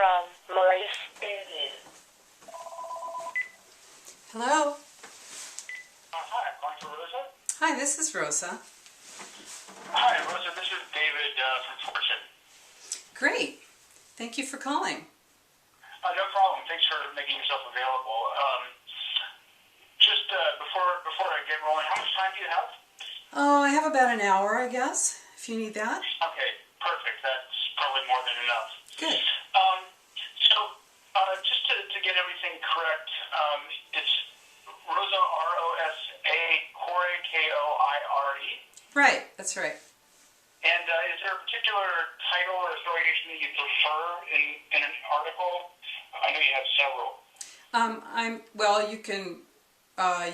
from Maurice. Hello. Hi, I'm calling for Rosa. Hi, this is Rosa. Hi, Rosa. This is David from Fortune. Great. Thank you for calling. No problem. Thanks for making yourself available. Just before I get rolling, how much time do you have? Oh, I have about an hour, I guess, if you need that. Okay, perfect. That's probably more than enough. Good. Just to get everything correct, it's Rosa, R-O-S-A, Koire, K-O-I-R-E. Right, that's right. And is there a particular title or affiliation that you prefer in an article? I know you have several.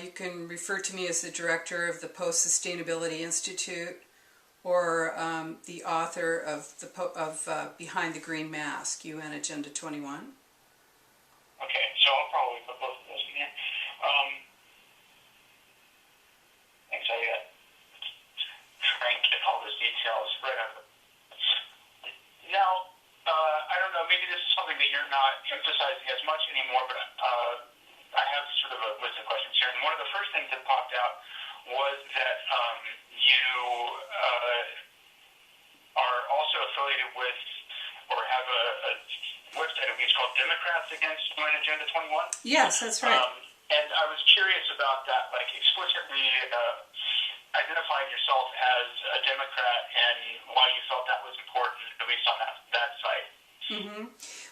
You can refer to me as the director of the Post Sustainability Institute, or the author of Behind the Green Mask, UN Agenda 21. Okay, so I'll probably put both of those in here. Thanks. I got trying to get all those details right up. Now, I don't know, maybe this is something that you're not emphasizing as much anymore, but I have sort of a list of questions here. And one of the first things that popped out was that you are also affiliated with, or have a website, I think it's called Democrats Against UN Agenda 21. Yes, that's right. And I was curious about that, like explicitly identifying yourself as a Democrat and why you felt that was important, at least on that site. Mm-hmm.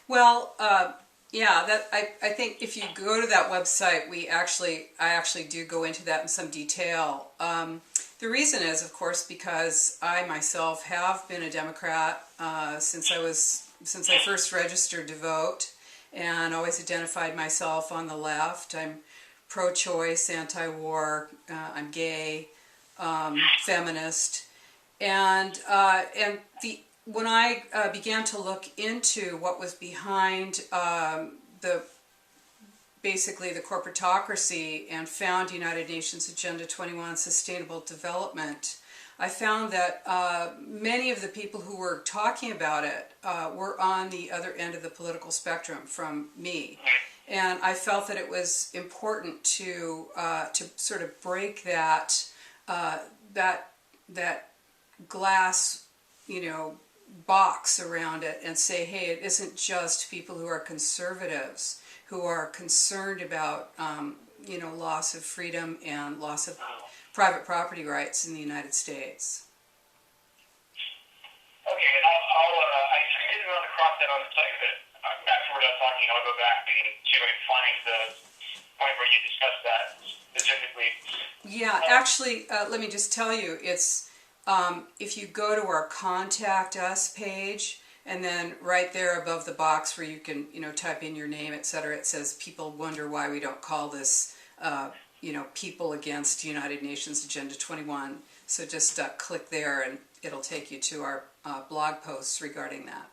Well, I think if you go to that website, I actually do go into that in some detail. The reason is, of course, because I myself have been a Democrat since I first registered to vote, and always identified myself on the left. I'm pro-choice, anti-war. I'm gay, feminist, and when I began to look into what was behind basically the corporatocracy, and found United Nations Agenda 21 Sustainable Development, I found that many of the people who were talking about it were on the other end of the political spectrum from me. And I felt that it was important to sort of break that glass, box around it, and say, hey, it isn't just people who are conservatives who are concerned about loss of freedom and loss of private property rights in the United States. Okay, and I didn't run across that on the site, but after we're done talking, I'll go back and see if I can find the point where you discussed that specifically. Yeah, actually, let me just tell you, it's if you go to our Contact Us page, and then right there above the box where you can, type in your name, etc., it says, people wonder why we don't call this, People Against United Nations Agenda 21. So just click there, and it'll take you to our blog posts regarding that.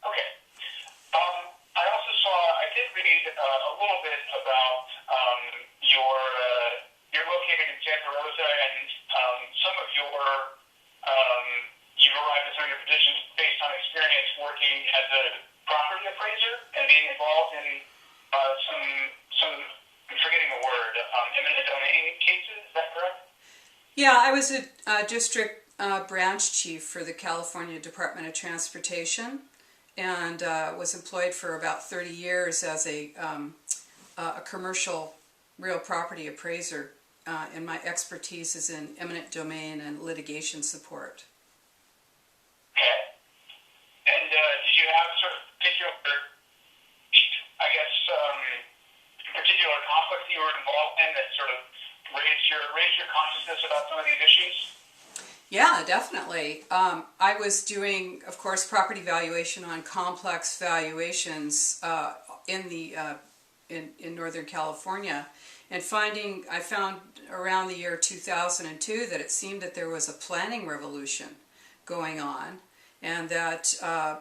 Okay. I did read a little bit about you're located in Santa Rosa, and some of you've arrived at some of your positions based on experience working as a property appraiser and being involved in some I'm forgetting the word, eminent domain cases. Is that correct? Yeah, I was a district branch chief for the California Department of Transportation, and was employed for about 30 years as a commercial real property appraiser, and my expertise is in eminent domain and litigation support. Okay. And did you have sort of particular conflicts you were involved in that sort of raised your consciousness about some of these issues? Yeah, definitely. I was doing, of course, property valuation on complex valuations in Northern California, and I found around the year 2002 that it seemed that there was a planning revolution going on, and that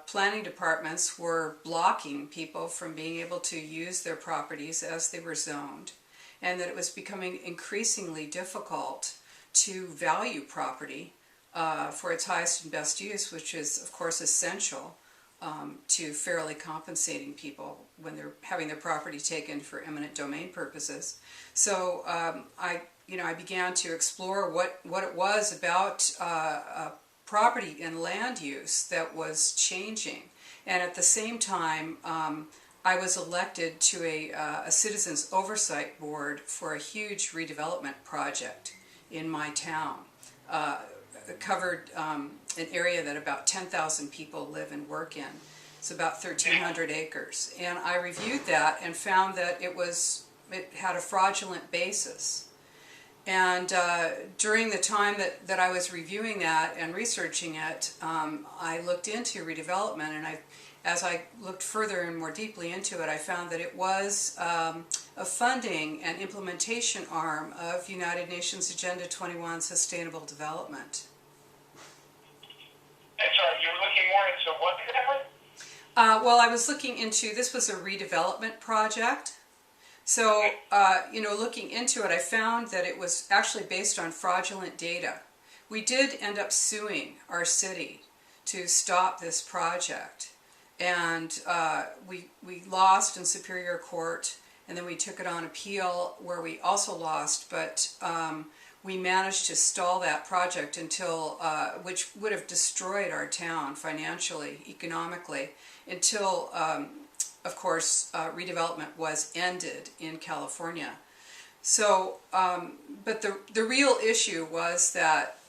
planning departments were blocking people from being able to use their properties as they were zoned, and that it was becoming increasingly difficult to value property for its highest and best use, which is, of course, essential to fairly compensating people when they're having their property taken for eminent domain purposes. So I began to explore what it was about property and land use that was changing. And at the same time, I was elected to a citizens oversight board for a huge redevelopment project in my town. It covered an area that about 10,000 people live and work in. It's about 1,300 acres. And I reviewed that and found that it had a fraudulent basis. And during the time that I was reviewing that and researching it, I looked into redevelopment, and as I looked further and more deeply into it, I found that it was a funding and implementation arm of United Nations Agenda 21 Sustainable Development. And so you were looking more into what exactly? Well, I was looking into, this was a redevelopment project. So, looking into it, I found that it was actually based on fraudulent data. We did end up suing our city to stop this project. And we lost in Superior Court, and then we took it on appeal where we also lost, but we managed to stall that project until, which would have destroyed our town financially, economically, until, of course, redevelopment was ended in California. So, but the real issue was that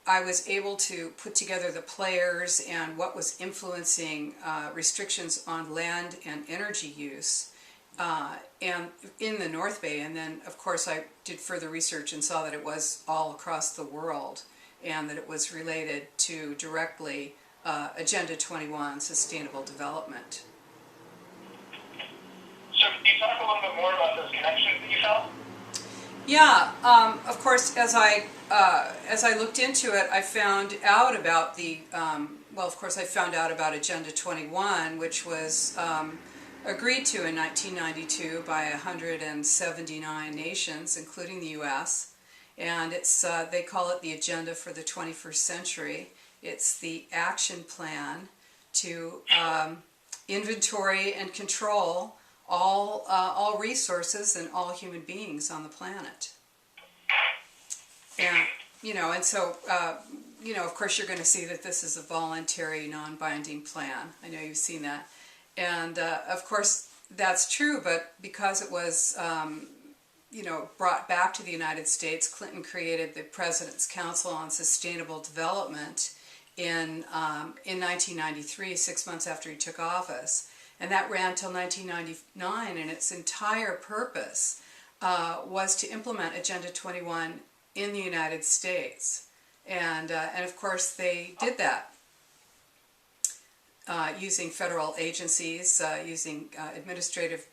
I was able to put together the players and what was influencing restrictions on land and energy use and in the North Bay. And then, of course, I did further research and saw that it was all across the world and that it was related to directly Agenda 21, Sustainable Development. So can you talk a little bit more about those connections that you found? Yeah, of course, as I looked into it, I found out about I found out about Agenda 21, which was agreed to in 1992 by 179 nations, including the U.S., and they call it the Agenda for the 21st Century. It's the action plan to inventory and control all resources and all human beings on the planet. And so of course you're going to see that this is a voluntary, non-binding plan. I know you've seen that. And of course that's true, but because it was brought back to the United States, Clinton created the President's Council on Sustainable Development in 1993, 6 months after he took office. And that ran until 1999, and its entire purpose was to implement Agenda 21 in the United States. And of course they did that using federal agencies, using administrative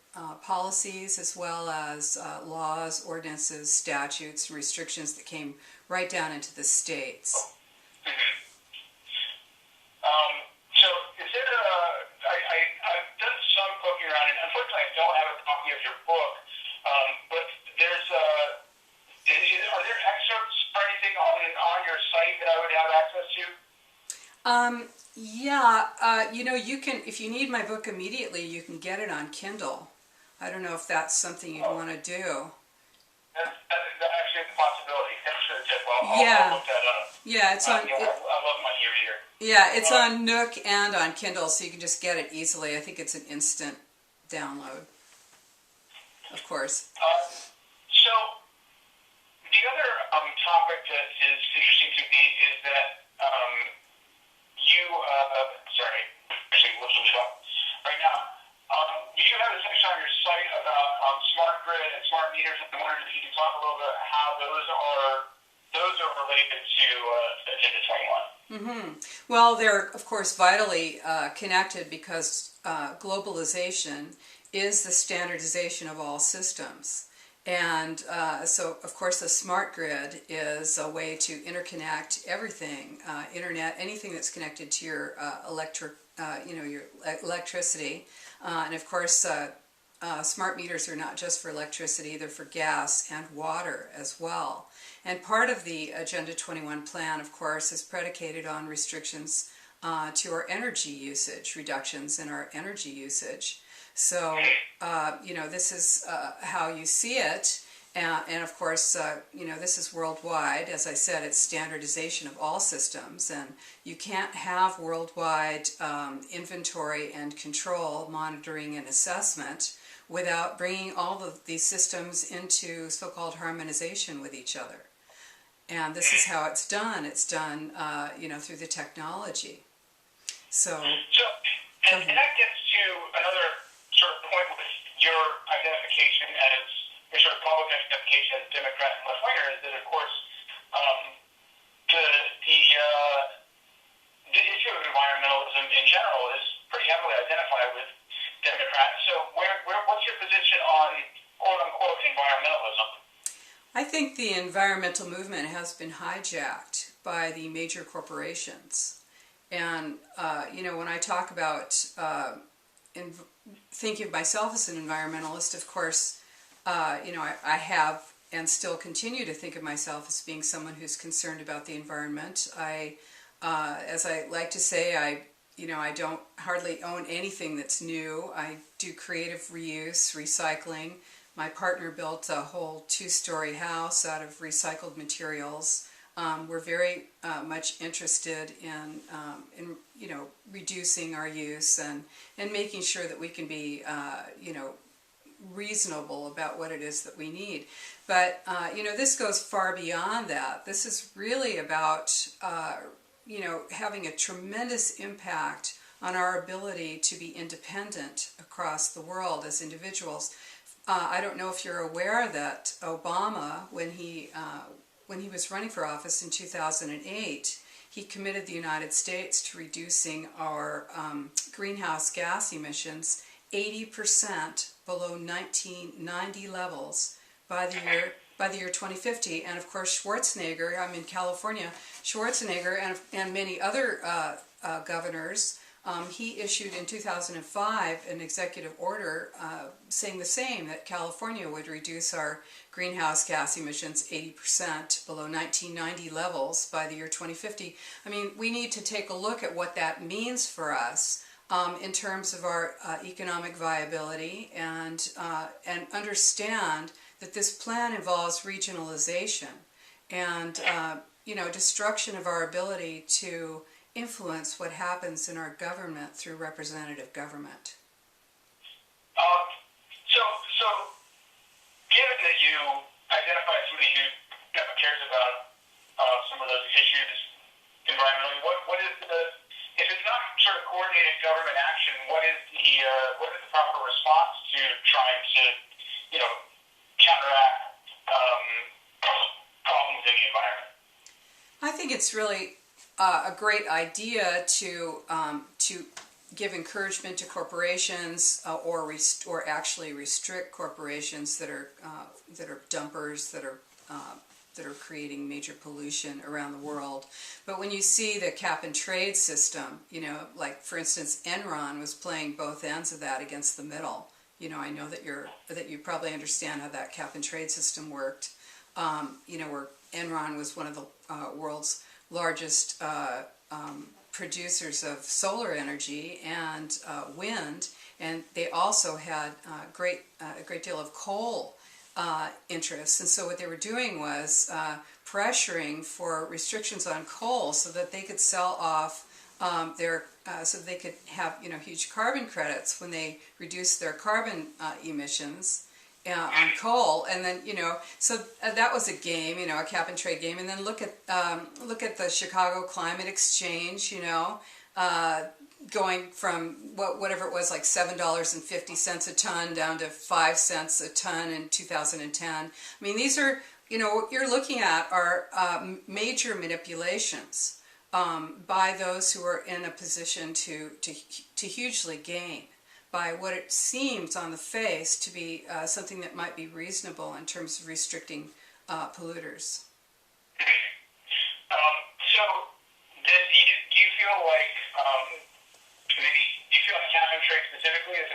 policies, as well as laws, ordinances, statutes, and restrictions that came right down into the states. So is there I've done some poking around, and unfortunately I don't have a copy of your book, but are there excerpts or anything on your site that I would have access to? You can, if you need my book immediately, you can get it on Kindle. I don't know if that's something you'd want to do. That's actually a possibility. Thanks for the tip. I'll look that up. Yeah, it's on. I love my e-reader. Yeah, it's on Nook and on Kindle, so you can just get it easily. I think it's an instant download, of course. So the other topic that is interesting to me is that actually looking it up right now. You have a section on your site about smart grid and smart meters, and I wondered if you could talk a little bit how those are related to Agenda 21. Well, they're, of course, vitally connected because globalization is the standardization of all systems. And so, of course, the smart grid is a way to interconnect everything, internet, anything that's connected to your your electricity. And of course, smart meters are not just for electricity; they're for gas and water as well. And part of the Agenda 21 plan, of course, is predicated on restrictions to our energy usage, reductions in our energy usage. So, this is how you see it. And of course, this is worldwide. As I said, it's standardization of all systems, and you can't have worldwide inventory and control, monitoring and assessment without bringing all of these systems into so-called harmonization with each other. And this is how it's done. It's done, through the technology. So and that gets to another sort of point with your identification as your sort of public identification as Democrat and left-winger is that, of course, the issue of environmentalism in general is pretty heavily identified with Democrats. So what's your position on quote-unquote environmentalism? I think the environmental movement has been hijacked by the major corporations. And, when I talk about thinking of myself as an environmentalist, of course, I have and still continue to think of myself as being someone who's concerned about the environment. As I like to say, I don't hardly own anything that's new. I do creative reuse, recycling. My partner built a whole 2-story house out of recycled materials. We're very much interested in reducing our use and making sure that we can be, reasonable about what it is that we need. But, this goes far beyond that. This is really about, having a tremendous impact on our ability to be independent across the world as individuals. I don't know if you're aware that Obama, when he was running for office in 2008, he committed the United States to reducing our greenhouse gas emissions 80% below 1990 levels by the year 2050. And of course, Schwarzenegger, I'm in California, Schwarzenegger and many other governors, he issued in 2005 an executive order saying the same, that California would reduce our greenhouse gas emissions 80% below 1990 levels by the year 2050. I mean, we need to take a look at what that means for us in terms of our economic viability and understand that this plan involves regionalization and destruction of our ability to influence what happens in our government through representative government. So given that you identify somebody who cares about some of those issues environmentally, what is if it's not sort of coordinated government action, what is the proper response to trying to counteract problems in the environment? I think it's really a great idea to give encouragement to corporations or actually restrict corporations that are dumpers, that are creating major pollution around the world. But when you see the cap and trade system, like for instance Enron was playing both ends of that against the middle. I know that you probably understand how that cap and trade system worked. Where Enron was one of the world's largest producers of solar energy and wind, and they also had a great deal of coal interests. And so what they were doing was pressuring for restrictions on coal so that they could sell off so they could have huge carbon credits when they reduced their carbon emissions on coal. And then so that was a game, a cap and trade game. And then look at the Chicago Climate Exchange, going from whatever it was, like $7.50 a ton down to 5 cents a ton in 2010. I mean, these are what you're looking at are major manipulations by those who are in a position to hugely gain by what it seems on the face to be something that might be reasonable in terms of restricting polluters. So do you feel like maybe do you feel like cap and trade specifically is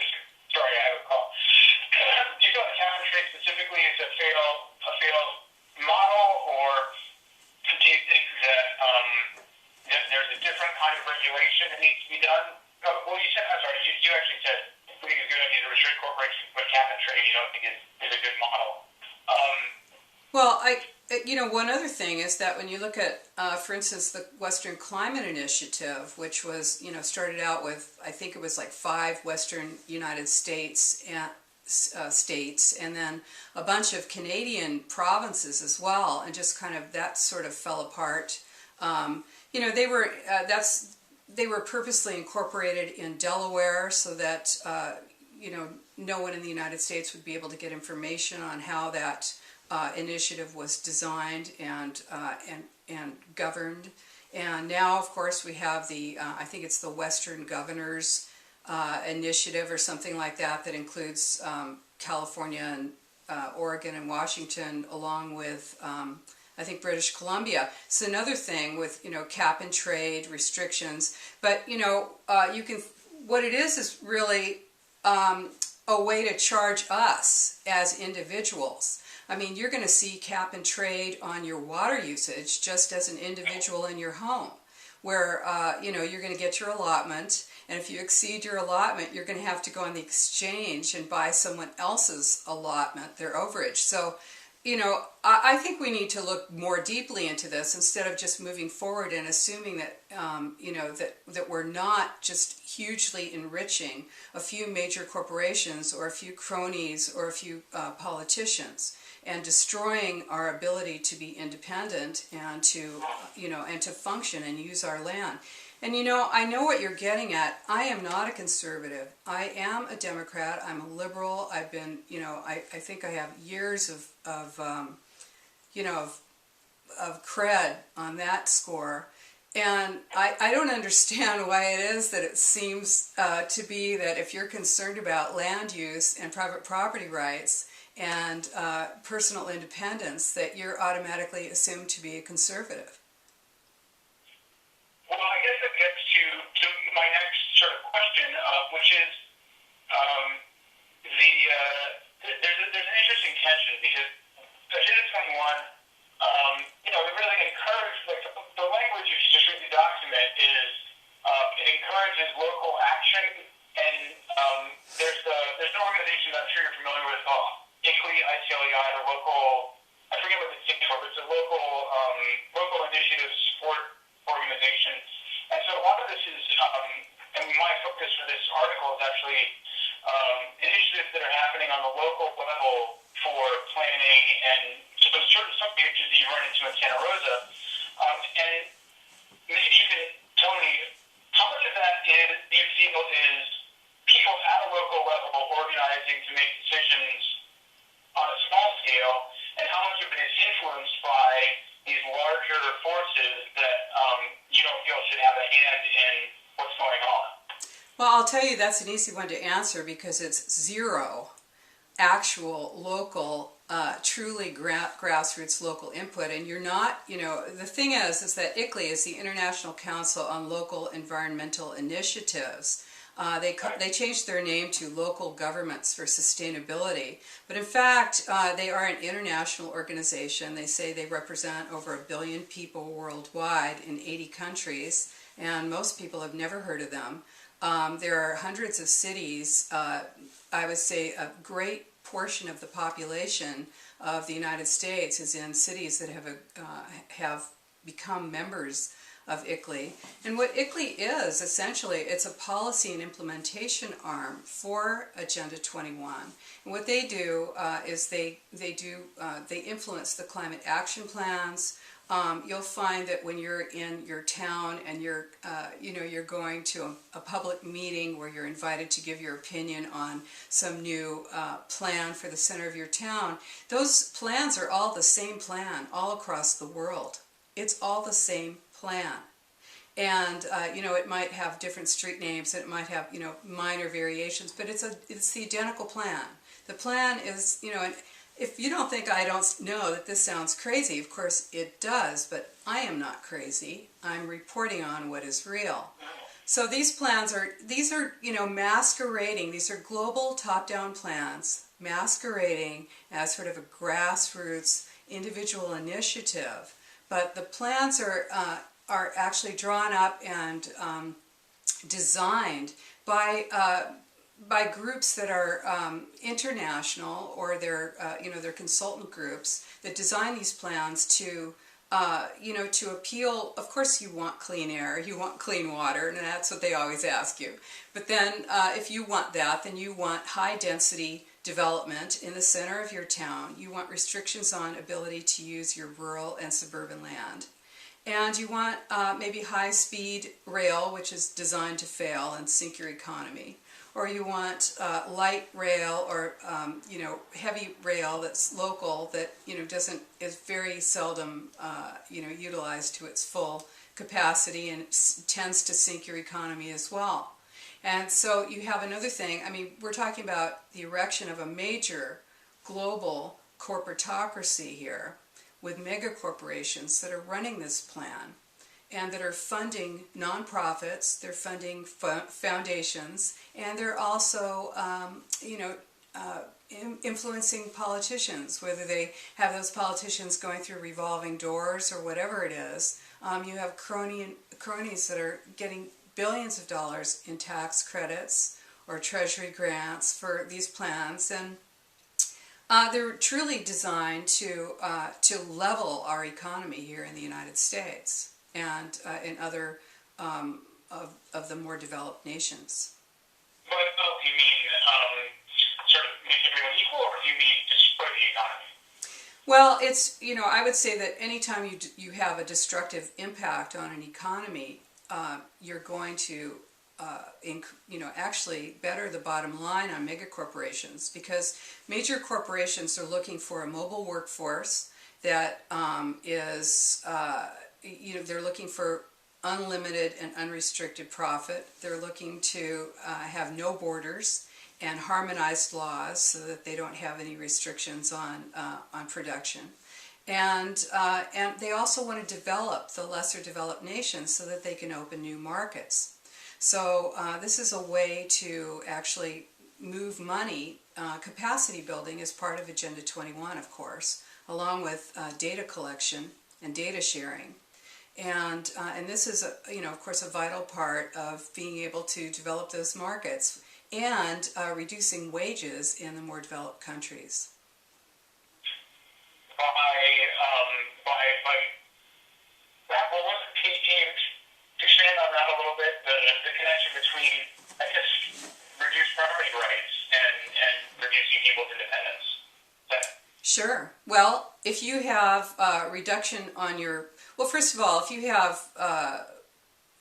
sorry, I have a call. Do you feel like cap and trade specifically is a failed model, or do you think that there's a different kind of regulation that needs to be done? Well, you said, I'm sorry, you actually said we think it's a good idea to restrict corporations, but cap and trade you don't think is a good model. Well, one other thing is that when you look at, for instance, the Western Climate Initiative, which was, started out with, I think it was like 5 Western United States and then a bunch of Canadian provinces as well, and just kind of that sort of fell apart. They were purposely incorporated in Delaware so that no one in the United States would be able to get information on how that initiative was designed and governed. And now, of course, we have the I think it's the Western Governors Initiative or something like that that includes California and Oregon and Washington, along with I think British Columbia. It's another thing with cap and trade restrictions, but what it is really a way to charge us as individuals. I mean, you're going to see cap and trade on your water usage just as an individual in your home, where you're going to get your allotment, and if you exceed your allotment, you're going to have to go on the exchange and buy someone else's allotment, their overage. So, I think we need to look more deeply into this instead of just moving forward and assuming that that we're not just hugely enriching a few major corporations or a few cronies or a few politicians, and destroying our ability to be independent and to function and use our land. And I know what you're getting at. I am not a conservative. I am a Democrat. I'm a liberal. I've been, I think I have years of cred on that score. And I don't understand why it is that it seems to be that if you're concerned about land use and private property rights and personal independence, that you're automatically assumed to be a conservative. Well, I guess that gets to my next sort of question, which is there's an interesting tension because Agenda 21, it really encourages, the language, if you just read the document, is it encourages local action, and there's an organization that I'm sure you're familiar with called ICLEI, ICLEI, the local, I forget what it stands for, but it's a local initiative support organization. And so a lot of this is, and my focus for this article is actually initiatives that are happening on the local level for planning and so sort of some of the issues that you run into in Santa Rosa. And maybe you can tell me how much of that do you feel is people at a local level organizing to make decisions on a small scale, and how much of it is influenced by these larger forces that you don't feel should have a hand in what's going on? Well, I'll tell you that's an easy one to answer because it's zero actual local, truly grassroots local input. And you're not, the thing is that ICLEI is the International Council on Local Environmental Initiatives. They changed their name to Local Governments for Sustainability, but in fact they are an international organization. They say they represent over 1 billion people worldwide in 80 countries, and most people have never heard of them. There are hundreds of cities. I would say a great portion of the population of the United States is in cities that have become members of ICLEI. And what ICLEI is, essentially, it's a policy and implementation arm for Agenda 21. And what they do is they influence the climate action plans. You'll find that when you're in your town and you're going to a public meeting where you're invited to give your opinion on some new plan for the center of your town, those plans are all the same plan all across the world. It's all the same plan. And it might have different street names, and it might have minor variations, but it's the identical plan. The plan is, and if you don't think I don't know that this sounds crazy, of course it does, but I am not crazy. I'm reporting on what is real. So these plans are masquerading. These are global top-down plans masquerading as sort of a grassroots individual initiative. But the plans are are actually drawn up and designed by groups that are international, or they're consultant groups that design these plans to to appeal. Of course, you want clean air, you want clean water, and that's what they always ask you. But then, if you want that, then you want high density development in the center of your town. You want restrictions on ability to use your rural and suburban land. And you want maybe high-speed rail, which is designed to fail and sink your economy. Or you want light rail, or heavy rail that's local, that is very seldom utilized to its full capacity, and tends to sink your economy as well. And so you have another thing. I mean, we're talking about the erection of a major global corporatocracy here, with mega corporations that are running this plan and that are funding nonprofits, they're funding foundations, and they're also, influencing politicians, whether they have those politicians going through revolving doors or whatever it is. You have cronies that are getting billions of dollars in tax credits or treasury grants for these plans, and they're truly designed to level our economy here in the United States and in other of the more developed nations. But do you mean sort of make everyone equal, or do you mean destroy the economy? Well, it's I would say that anytime you have a destructive impact on an economy, you're going to actually better the bottom line on mega corporations, because major corporations are looking for a mobile workforce that they're looking for unlimited and unrestricted profit. They're looking to have no borders and harmonized laws so that they don't have any restrictions on production. And they also want to develop the lesser developed nations so that they can open new markets. So this is a way to actually move money. Capacity building is part of Agenda 21, of course, along with data collection and data sharing. And this is, of course, a vital part of being able to develop those markets and reducing wages in the more developed countries. Expand on that a little bit, the connection between, I guess, reduced property rights and reducing people's independence. Sure. Well, if you have reduction on your, well, first of all, if you have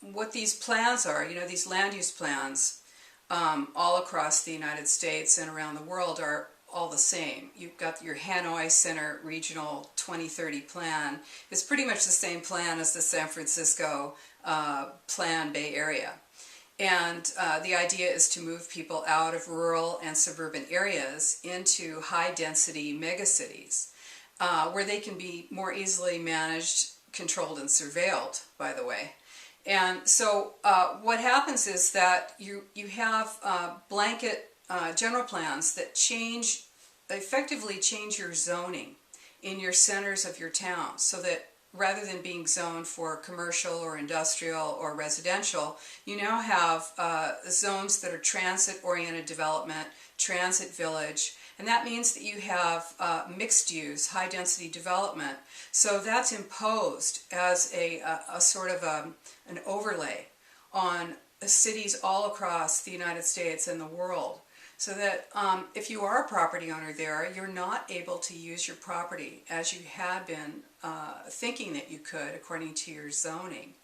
what these plans are, these land use plans all across the United States and around the world are all the same. You've got your Hanoi Center Regional 2030 plan. It's pretty much the same plan as the San Francisco Plan Bay Area. And the idea is to move people out of rural and suburban areas into high-density megacities, where they can be more easily managed, controlled, and surveilled, by the way. And so what happens is that you have blanket general plans that effectively change your zoning in your centers of your town, so that rather than being zoned for commercial or industrial or residential, you now have zones that are transit-oriented development, transit village, and that means that you have mixed-use, high-density development. So that's imposed as a sort of an overlay on cities all across the United States and the world. So that if you are a property owner there, you're not able to use your property as you had been thinking that you could according to your zoning.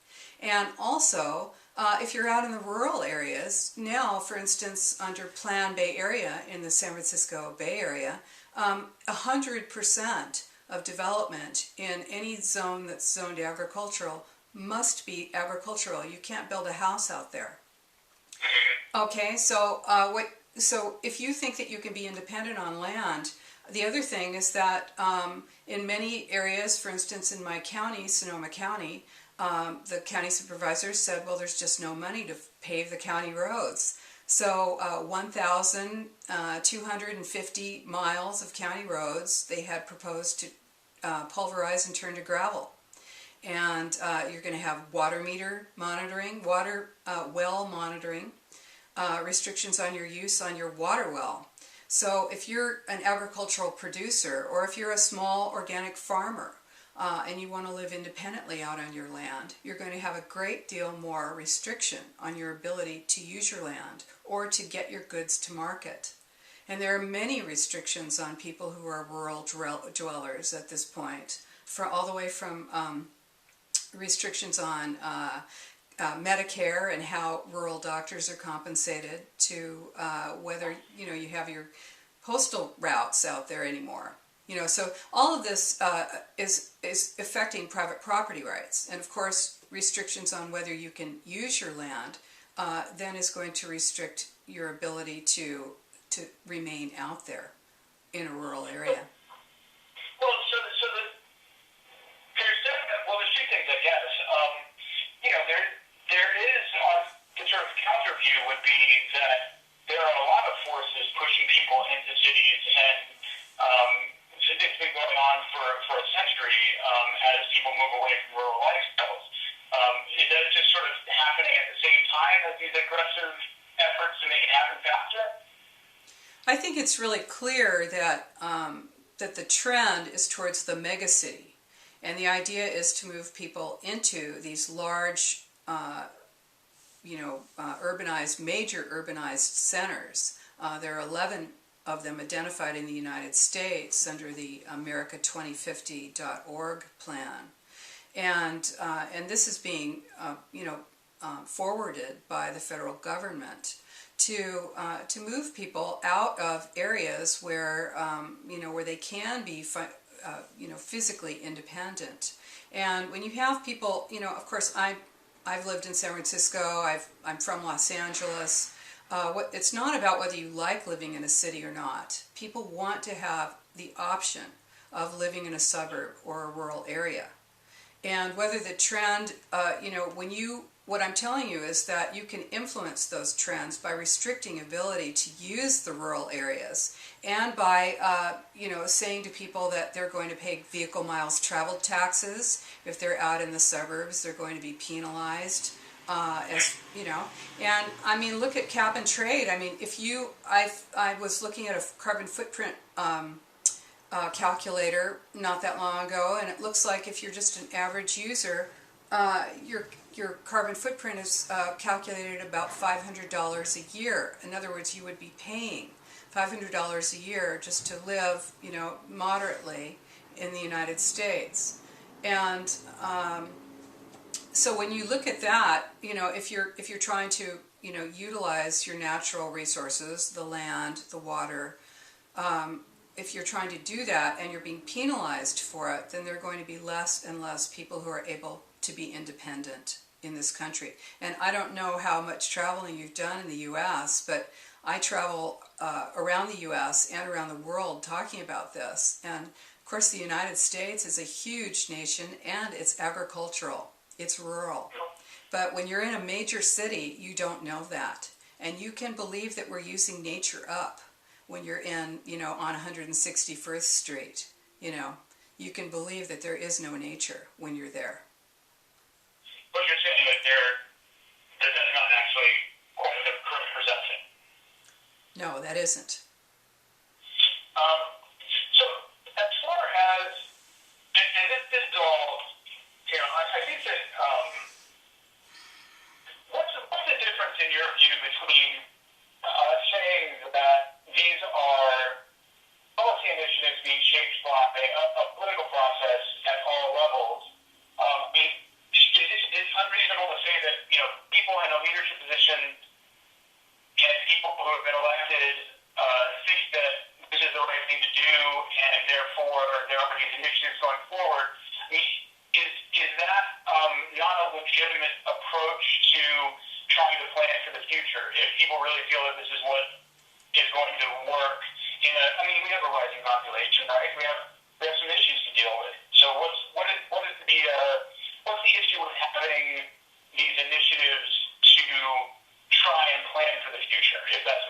And also, if you're out in the rural areas, now, for instance, under Plan Bay Area in the San Francisco Bay Area, 100% of development in any zone that's zoned agricultural must be agricultural. You can't build a house out there. Okay, so So if you think that you can be independent on land, the other thing is that in many areas, for instance in my county, Sonoma County, the county supervisor said, well, there's just no money to pave the county roads. So 1,250 miles of county roads they had proposed to pulverize and turn to gravel. and you're going to have water meter monitoring, water well monitoring, restrictions on your use on your water well. So if you're an agricultural producer, or if you're a small organic farmer, and you want to live independently out on your land, you're going to have a great deal more restriction on your ability to use your land or to get your goods to market. And there are many restrictions on people who are rural dwellers at this point, all the way from restrictions on Medicare and how rural doctors are compensated, to whether you have your postal routes out there anymore. So all of this is affecting private property rights, and of course restrictions on whether you can use your land then is going to restrict your ability to remain out there in a rural area. Well, there's two things, I guess. There is the sort of counter view would be that there are a lot of forces pushing people into cities, and it's been going on for a century as people move away from rural lifestyles. Is that just sort of happening at the same time as these aggressive efforts to make it happen faster? I think it's really clear that that the trend is towards the megacity, and the idea is to move people into these large, major urbanized centers. There are 11 of them identified in the United States under the America2050.org plan, and this is being forwarded by the federal government to move people out of areas where where they can be physically independent. And when you have people, of course I've lived in San Francisco. I'm from Los Angeles. It's not about whether you like living in a city or not. People want to have the option of living in a suburb or a rural area. And whether the trend, what I'm telling you is that you can influence those trends by restricting ability to use the rural areas, and by saying to people that they're going to pay vehicle miles traveled taxes. If they're out in the suburbs, they're going to be penalized. And I mean, look at cap and trade. I mean, I was looking at a carbon footprint calculator not that long ago, and it looks like if you're just an average user, your carbon footprint is calculated at about $500 a year. In other words, you would be paying $500 a year just to live, moderately in the United States. And so when you look at that, if you're trying to utilize your natural resources, the land, the water, if you're trying to do that and you're being penalized for it, then there are going to be less and less people who are able to be independent in this country. And I don't know how much traveling you've done in the U.S., but I travel around the U.S. and around the world talking about this. And of course the United States is a huge nation, and it's agricultural, it's rural. But when you're in a major city, you don't know that. And you can believe that we're using nature up when you're in, on 161st Street. You can believe that there is no nature when you're there. But you're saying that that's not actually quite the correct perception. No, that isn't. So as far as, and this is all, I think that what's the difference in your view between saying that these are policy initiatives being shaped by a political process at all levels? Is it unreasonable to say that people in a leadership position and people who have been elected think that this is the right thing to do, and therefore there are these initiatives going forward? Is that not a legitimate approach to trying to plan for the future? If people really feel that this is what is going to work we have a rising population, right? We have some issues to deal with. So what's the issue with having these initiatives to try and plan for the future? If that's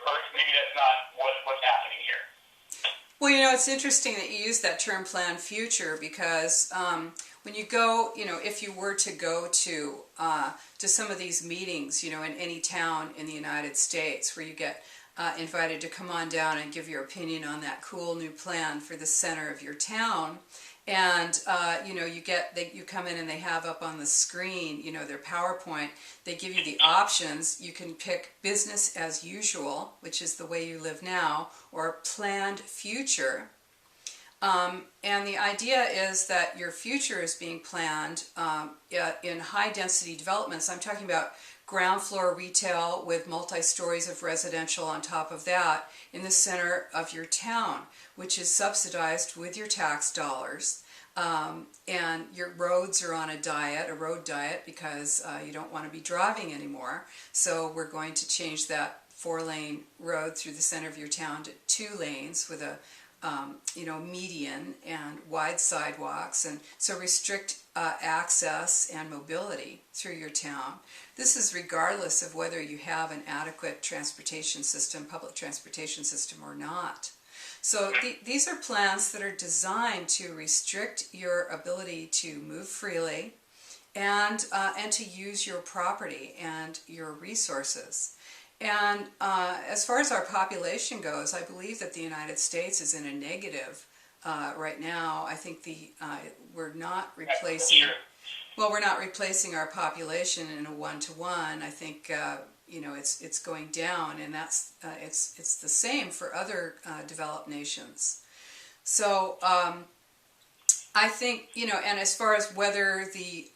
or maybe that's not what's happening here. Well, it's interesting that you use that term "plan future," because when you go, if you were to go to some of these meetings, in any town in the United States, where you get invited to come on down and give your opinion on that cool new plan for the center of your town. And you come in and they have up on the screen, their PowerPoint. They give you the options. You can pick business as usual, which is the way you live now, or planned future. And the idea is that your future is being planned in high-density developments. I'm talking about ground floor retail with multi-stories of residential on top of that in the center of your town, which is subsidized with your tax dollars. And your roads are on a road diet, because you don't want to be driving anymore. So we're going to change that 4-lane road through the center of your town to 2 lanes with a median and wide sidewalks, and so restrict access and mobility through your town. This is regardless of whether you have an adequate transportation system, public transportation system, or not. So these are plans that are designed to restrict your ability to move freely and to use your property and your resources. And as far as our population goes, I believe that the United States is in a negative right now. I think we're not replacing. Well, we're not replacing our population in a 1-to-1. I think it's going down, and that's it's the same for other developed nations. So I think, and as far as whether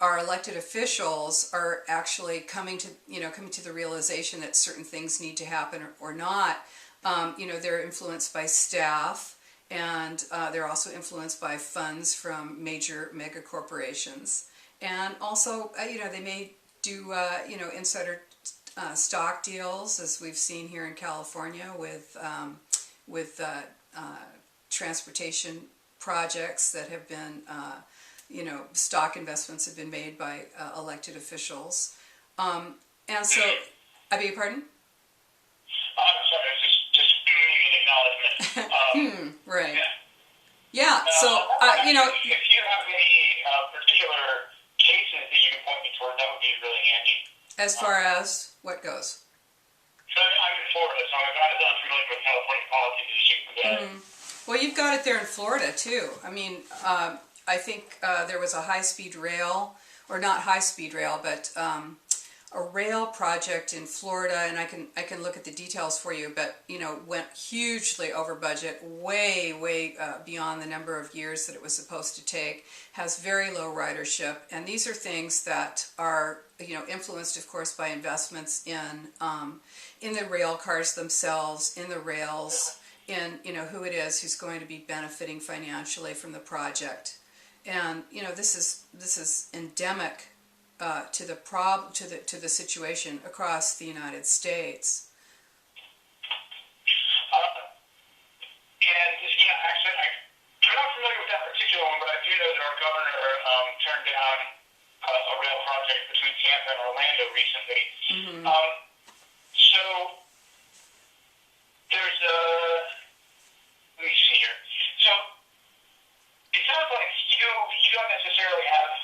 our elected officials are actually coming to the realization that certain things need to happen or not, they're influenced by staff, and they're also influenced by funds from major mega corporations. And also, they may do, insider stock deals, as we've seen here in California with transportation projects that have been, stock investments have been made by elected officials. And so, I beg your pardon? Sorry, I was just an acknowledgement. Right. Yeah, so, if you have any particular cases that you can point me toward, that would be really handy. As far as what goes? So I'm in Florida, so I'm not as unfamiliar with California policies as you can get. Well, you've got it there in Florida, too. I mean, I think there was a high-speed rail, or not high-speed rail, but a rail project in Florida, and I can look at the details for you, but, went hugely over budget, way beyond the number of years that it was supposed to take, has very low ridership, and these are things that are, influenced, of course, by investments in the rail cars themselves, in the rails, in who it is who's going to be benefiting financially from the project. And this is endemic to the situation across the United States. And actually, I'm not familiar with that particular one, but I do know that our governor turned down a rail project between Tampa and Orlando recently. So there's let me see here. So it sounds like you don't necessarily have.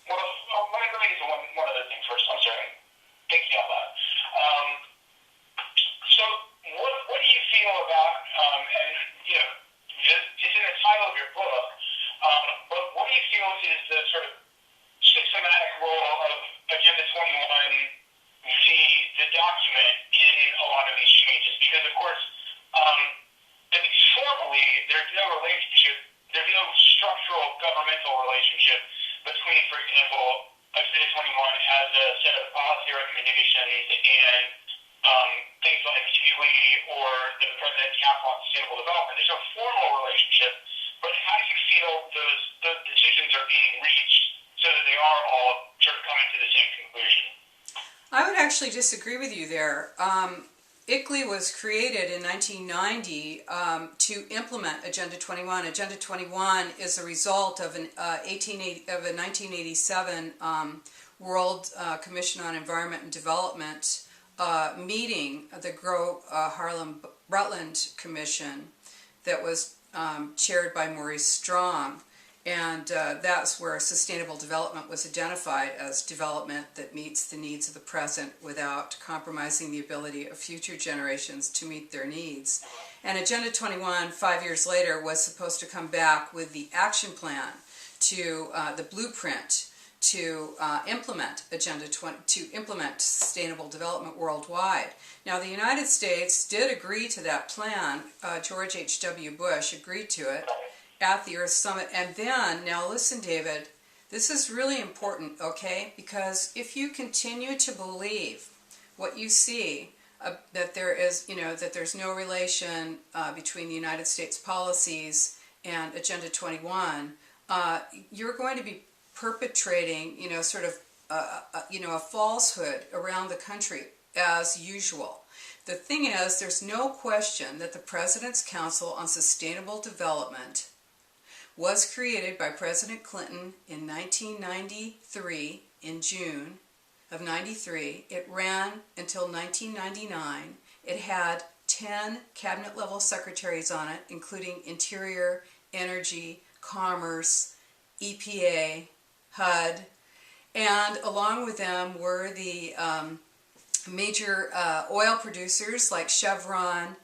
Let me get to one other thing first. I'm sorry, thinking out loud. So what do you feel about and it's in the title of your book, but what do you feel is the sort of systematic role of Agenda 21, the document, in a lot of these changes? Because of course, at least formally, there's no relationship, there's no structural governmental relationship between, for example, Agenda 21 has a set of policy recommendations and things like GLE or the President's Council on Sustainable Development. There's no formal relationship, but how do you feel those decisions are being reached so that they are all sort of coming to the same conclusion? I would actually disagree with you there. ICLEI was created in 1990 to implement Agenda 21. Agenda 21 is a result of a 1987 World Commission on Environment and Development meeting, the Grow-Harlem-Brundtland Commission, that was chaired by Maurice Strong. And that's where sustainable development was identified as development that meets the needs of the present without compromising the ability of future generations to meet their needs. And Agenda 21, 5 years later, was supposed to come back with the action plan to the blueprint to implement Agenda 20, to implement sustainable development worldwide. Now, the United States did agree to that plan. George H.W. Bush agreed to it at the Earth Summit. And then, now listen, David, this is really important, okay? Because if you continue to believe what you see, that there is, that there's no relation between the United States policies and Agenda 21, you're going to be perpetrating, sort of, a falsehood around the country as usual. The thing is, there's no question that the President's Council on Sustainable Development was created by President Clinton in 1993, in June of 93. It ran until 1999. It had 10 cabinet-level secretaries on it, including Interior, Energy, Commerce, EPA, HUD, and along with them were the major oil producers like Chevron.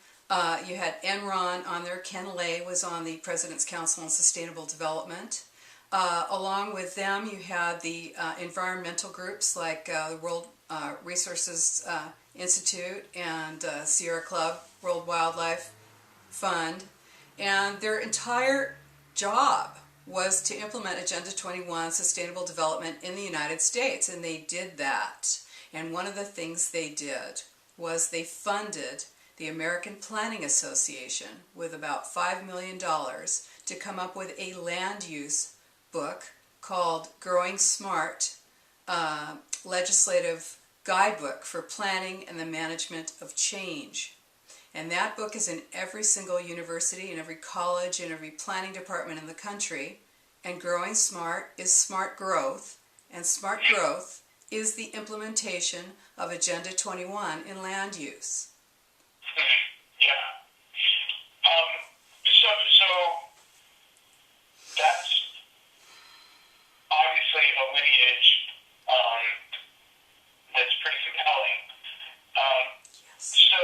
You had Enron on there. Ken Lay was on the President's Council on Sustainable Development. Along with them, you had the environmental groups like the World Resources Institute and Sierra Club, World Wildlife Fund. And their entire job was to implement Agenda 21 Sustainable Development in the United States, and they did that. And one of the things they did was they funded the American Planning Association with about $5 million to come up with a land use book called Growing Smart, Legislative Guidebook for Planning and the Management of Change. And that book is in every single university, in every college, in every planning department in the country. And Growing Smart is smart growth, and smart growth is the implementation of Agenda 21 in land use. Yeah. So that's obviously a lineage that's pretty compelling. Yes. So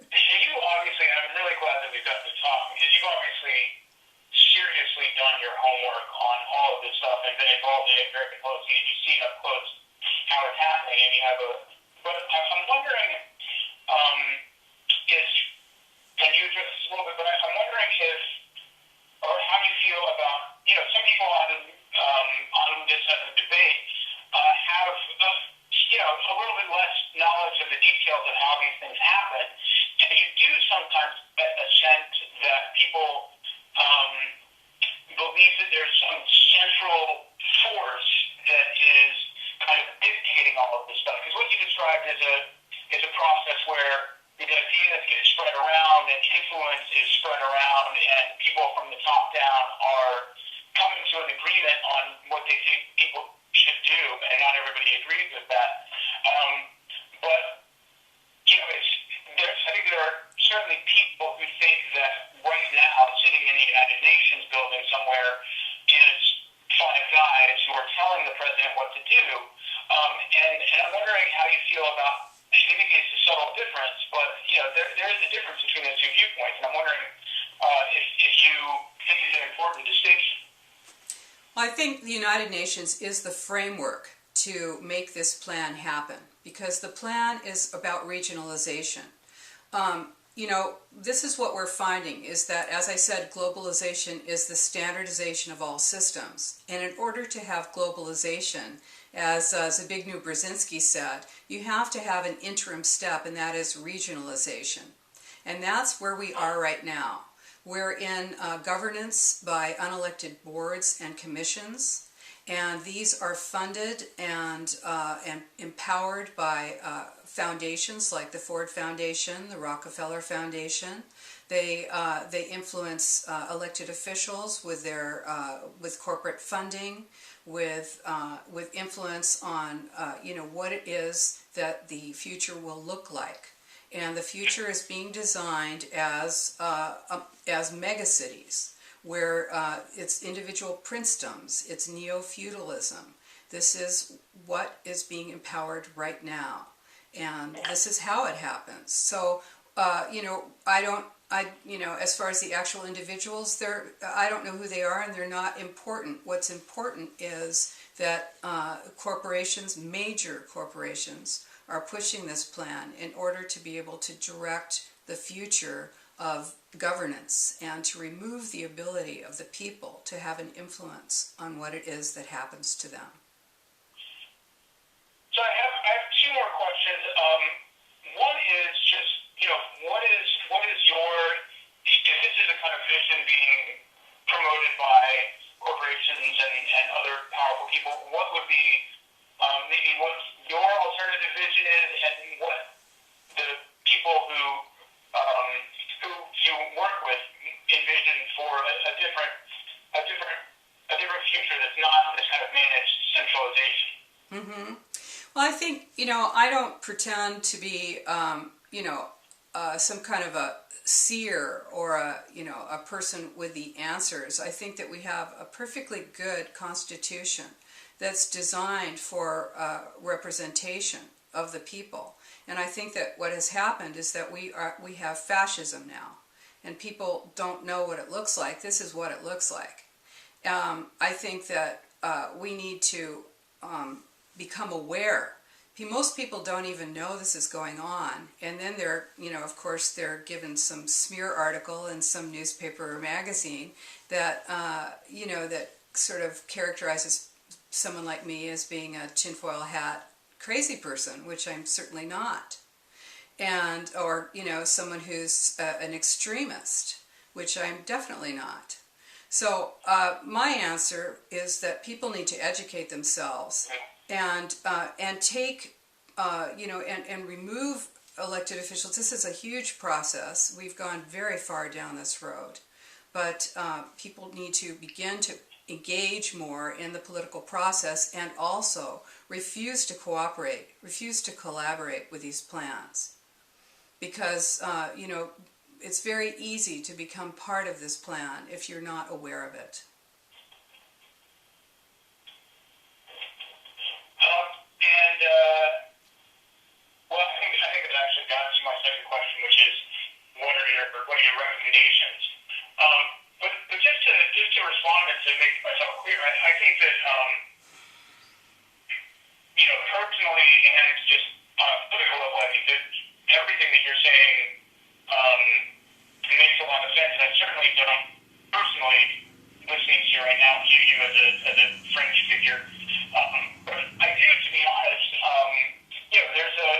you obviously, and I'm really glad that we've got to talk, because you've obviously seriously done your homework on all of this stuff and been involved in it very closely, and you've seen up close how it's happening, and you have but I'm wondering if, and you addressed this a little bit, but I'm wondering if, or how you feel about, some people on this debate have, a little bit less knowledge of the details of how these things happen, and you do sometimes get a sense that people believe that there's some central force that is kind of dictating all of this stuff. Because what you described is a process where the ideas get spread around and influence is spread around, and people from the top down are coming to an agreement on what they think people should do, and not everybody agrees with that. But I think there are certainly people who think that right now, sitting in the United Nations building somewhere, is five guys who are telling the president what to do. And I'm wondering how you feel about, maybe it's a subtle difference, but there is a difference between those two viewpoints, and I'm wondering if you think it's an important distinction. Well, I think the United Nations is the framework to make this plan happen, because the plan is about regionalization. This is what we're finding, is that, as I said, globalization is the standardization of all systems. And in order to have globalization, as Zbigniew Brzezinski said, you have to have an interim step, and that is regionalization. And that's where we are right now. We're in governance by unelected boards and commissions, and these are funded and empowered by foundations like the Ford Foundation, the Rockefeller Foundation. They influence elected officials with their with corporate funding, with influence on what it is that the future will look like. And the future is being designed as megacities, where it's individual princedoms, it's neo-feudalism. This is what is being empowered right now, and this is how it happens. So, as far as the actual individuals, I don't know who they are, and they're not important. What's important is that corporations, major corporations, are pushing this plan in order to be able to direct the future of governance and to remove the ability of the people to have an influence on what it is that happens to them. So I have two more questions. One is just, what is your, if this is a kind of vision being promoted by corporations and other powerful people, what would be maybe what your alternative vision is, and what the people who you work with envision for a different future that's not this kind of managed centralization? Mm-hmm. Well, I think, I don't pretend to be, some kind of a seer or a person with the answers. I think that we have a perfectly good constitution that's designed for representation of the people. And I think that what has happened is that we have fascism now, and people don't know what it looks like. This is what it looks like. I think that we need to become aware. Most people don't even know this is going on, and then of course they're given some smear article in some newspaper or magazine that that sort of characterizes someone like me as being a tinfoil hat crazy person, which I'm certainly not, or someone who's an extremist, which I'm definitely not. So my answer is that people need to educate themselves and take and remove elected officials. This is a huge process. We've gone very far down this road, but people need to begin to engage more in the political process and also refuse to cooperate, refuse to collaborate with these plans, because it's very easy to become part of this plan if you're not aware of it. Well, I think that actually got to my second question, which is what are your recommendations? But just to respond and to make myself clear, I think that personally and just on a political level, I think that everything that you're saying makes a lot of sense, and I certainly don't personally, listening to you right now, view you as a fringe figure. But I do, to be honest, there's a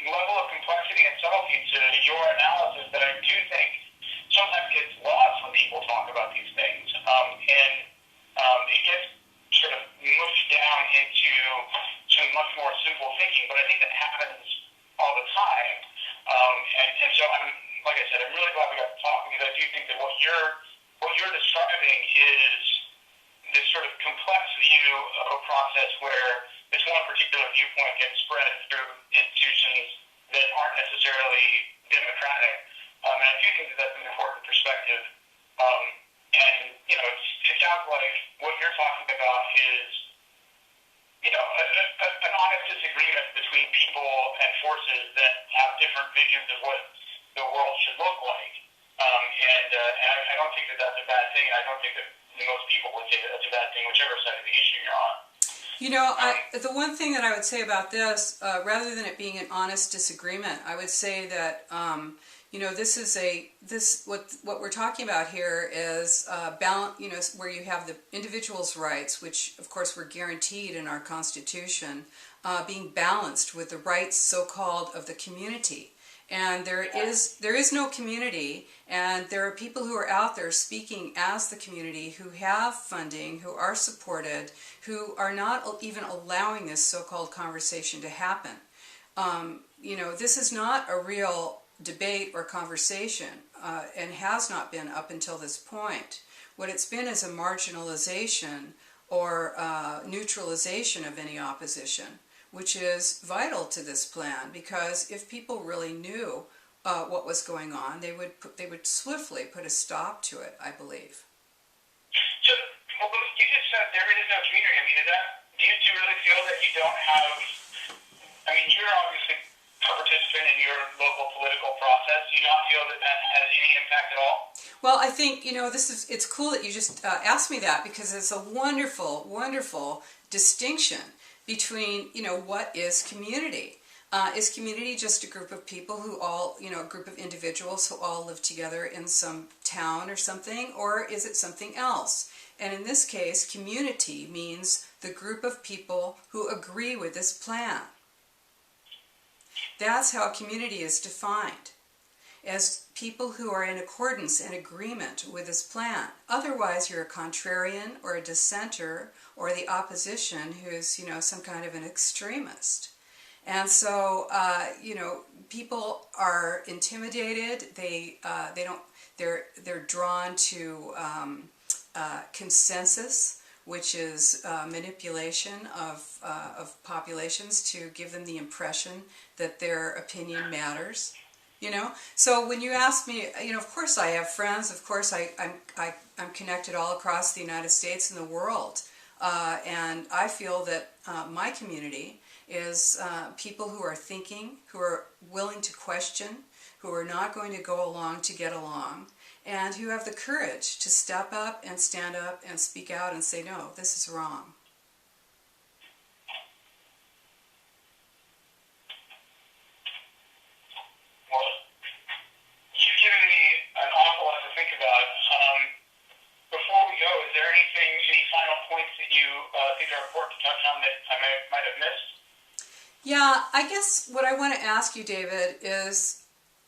level of complexity and subtlety to your analysis that I do think sometimes gets lost when people talk about these things, and it gets sort of mushed down into some much more simple thinking. But I think that happens all the time, and so I'm, like I said, I'm really glad we got to talk, because I do think that what you're describing is this sort of complex view of a process where this one particular viewpoint gets spread through institutions that aren't necessarily democratic. And I do think that that's an important perspective. And, it sounds like what you're talking about is, an honest disagreement between people and forces that have different visions of what the world should look like. And I don't think that that's a bad thing. I don't think that most people would say that that's a bad thing, whichever side of the issue you're on. The one thing that I would say about this, rather than it being an honest disagreement, I would say that what we're talking about here is balance. Where you have the individual's rights, which of course were guaranteed in our Constitution, being balanced with the rights, so-called, of the community. And there is no community, and there are people who are out there speaking as the community, who have funding, who are supported, who are not even allowing this so-called conversation to happen. This is not a real debate or conversation, and has not been up until this point. What it's been is a marginalization or neutralization of any opposition, which is vital to this plan, because if people really knew what was going on, they would swiftly put a stop to it, I believe. So, well, you just said there is no community. I mean, do you really feel that you don't have? I mean, you're obviously a participant in your local political process. Do you not feel that has any impact at all? Well, I think, it's cool that you just asked me that, because it's a wonderful, wonderful distinction between, what is community? Is community just a group of people who all, a group of individuals who all live together in some town or something, or is it something else? And in this case, community means the group of people who agree with this plan. That's how community is defined, as people who are in accordance and agreement with this plan. Otherwise, you're a contrarian or a dissenter or the opposition who's, some kind of an extremist. And so, people are intimidated. They're drawn to consensus, which is manipulation of populations to give them the impression that their opinion matters. So when you ask me, of course I have friends. Of course I'm connected all across the United States and the world, and I feel that my community is people who are thinking, who are willing to question, who are not going to go along to get along, and who have the courage to step up and stand up and speak out and say, no, this is wrong. Well, you've given me an awful lot to think about. Before we go, is there any final points that you think are important to touch on that I might have missed? Yeah, I guess what I want to ask you, David, is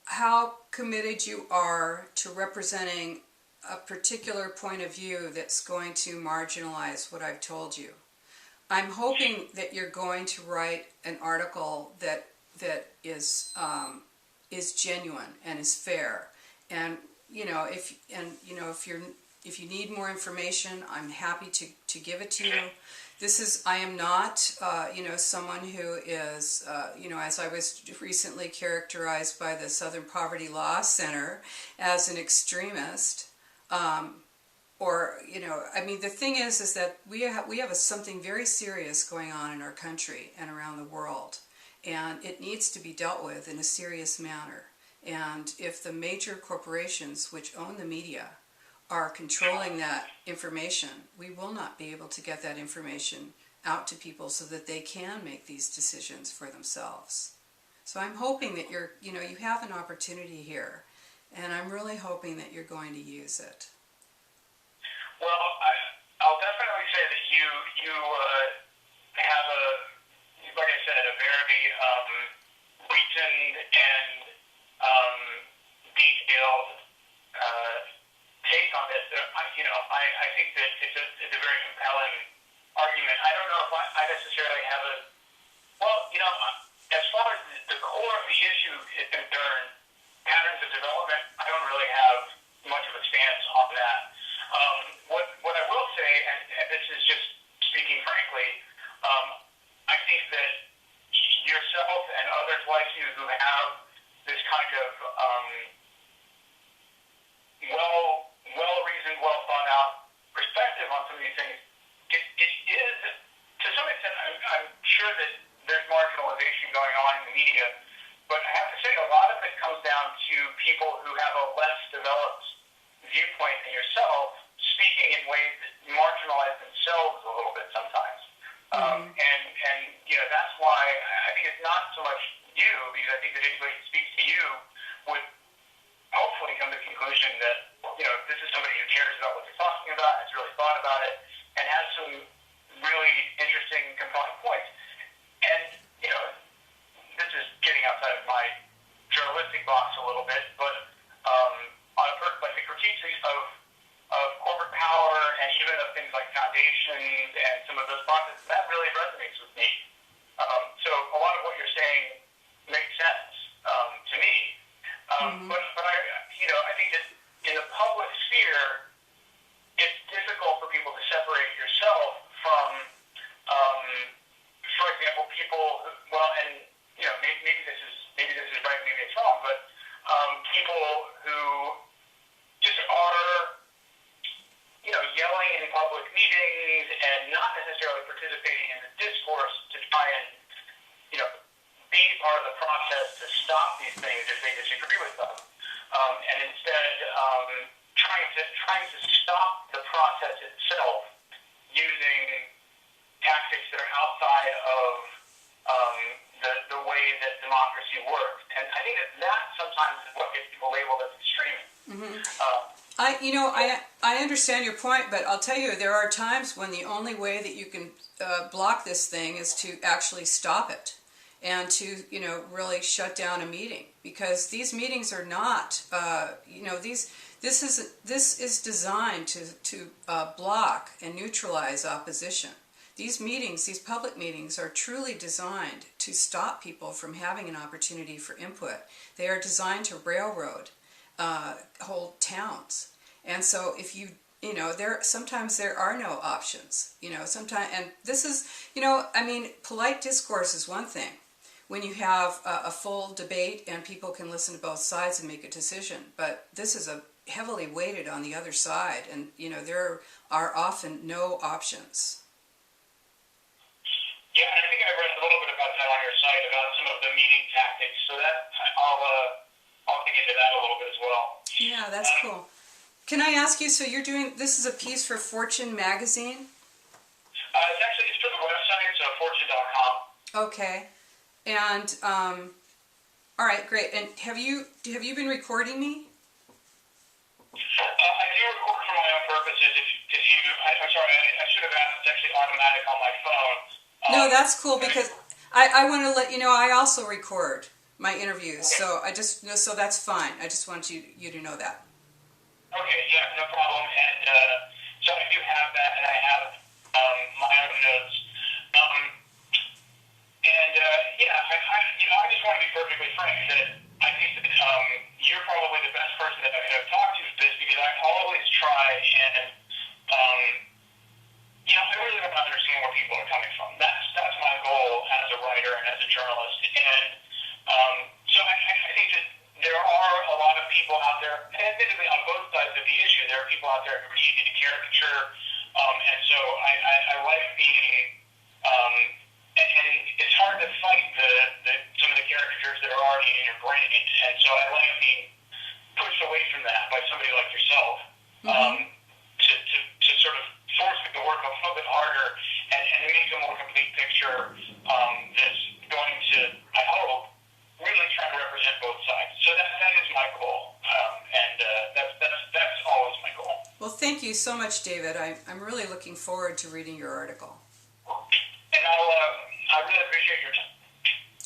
how committed you are to representing a particular point of view that's going to marginalize what I've told you. I'm hoping that you're going to write an article that is genuine and is fair. And if you need more information, I'm happy to give it to you. I am not, someone who is, as I was recently characterized by the Southern Poverty Law Center as an extremist, the thing is that we have something very serious going on in our country and around the world, and it needs to be dealt with in a serious manner. And if the major corporations which own the media are controlling that information, we will not be able to get that information out to people so that they can make these decisions for themselves. So I'm hoping that you have an opportunity here, and I'm really hoping that you're going to use it. Well, I'll definitely say that you have like I said, a very reasoned and detailed take on this. I think that it's a very compelling argument. I don't know if I necessarily have as far as the core of the issue is concerned, patterns of development, I don't really have much of a stance on that. What I will say, and this is just speaking frankly, I think that yourself and others like you who have this kind of well-reasoned, well-thought-out perspective on some of these things, it is, to some extent, I'm sure that there's marginalization going on in the media, but I have to say a lot of it comes down to people who have a less developed viewpoint than yourself, speaking in ways that marginalize themselves a little bit sometimes. And that's why I think it's not so much you, because I think that anybody who speaks to you would hopefully come to the conclusion that, this is somebody who cares about what they're talking about, has really thought about it, and has some really interesting, compelling points. And, this is getting outside of my journalistic box a little bit, but like the critiques of corporate power and even of things like foundations and some of those processes, that really resonates with me. So a lot of what you're saying makes sense to me. But I think that in the public sphere, it's difficult for people to separate yourself from, for example, people. Maybe this is right, maybe it's wrong, but people who just are, yelling in public meetings and not necessarily participating in the discourse to try and, be part of the process to stop these things if they disagree with them, and instead trying to stop the process itself using tactics that are outside of the way that democracy works. And I think that sometimes is what gets people labeled as extreme. I understand your point, but I'll tell you, there are times when the only way that you can block this thing is to actually stop it and to, really shut down a meeting, because these meetings are not, this is designed to block and neutralize opposition. These meetings, these public meetings, are truly designed to stop people from having an opportunity for input. They are designed to railroad whole towns. And so if sometimes there are no options, sometimes, and this is, polite discourse is one thing. When you have a full debate and people can listen to both sides and make a decision, but this is heavily weighted on the other side, and, there are often no options. Yeah, and I think I read a little bit about that on your site, about some of the meeting tactics, so that I'll dig into that a little bit as well. Yeah, that's cool. Can I ask you, so this is a piece for Fortune magazine? It's for the website, so fortune.com. Okay. And, all right, great. And have you been recording me? I do record for my own purposes. I'm sorry, I should have asked. It's actually automatic on my phone. No, that's cool, because I want to let you know I also record my interviews. Okay. So that's fine. I just want you to know that. Okay, yeah, no problem. And so I do have that, and I have my own notes. I just want to be perfectly frank that I think that you're probably the best person that I could have talked to for this, because I always try and I really want to understand where people are coming from. That's my goal as a writer and as a journalist. And so I think that there are a lot of people out there, and admittedly on both sides of the issue, there are people out there who are easy to caricature, and so I like being, and it's hard to fight some of the caricatures that are already in your brain, and so I like being pushed away from that by somebody like yourself, to sort of force me to work a little bit harder and make a more complete picture that's going to, I hope, really try to represent both sides. So that is my goal, and that's always my goal. Well, thank you so much, David. I'm really looking forward to reading your article. And I really appreciate your time.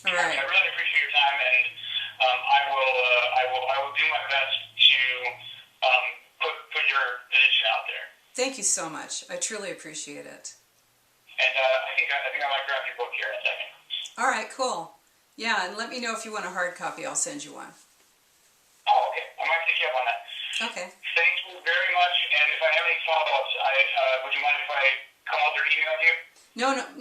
All right. I really appreciate your time, and I will do my best to put your position out there. Thank you so much. I truly appreciate it. And I think I might grab your book here in a second. All right, cool. Yeah, and let me know if you want a hard copy. I'll send you one. Oh, okay. I might pick you up on that. Okay. Thank you very much. And if I have any follow-ups, would you mind if I called or emailed you?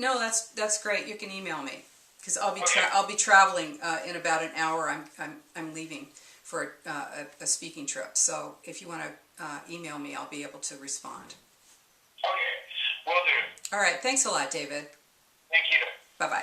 No. That's great. You can email me, because I'll be Okay. I'll be traveling in about an hour. I'm leaving for a speaking trip. So if you want to email me, I'll be able to respond. Okay. Will do. All right. Thanks a lot, David. Thank you. Bye-bye.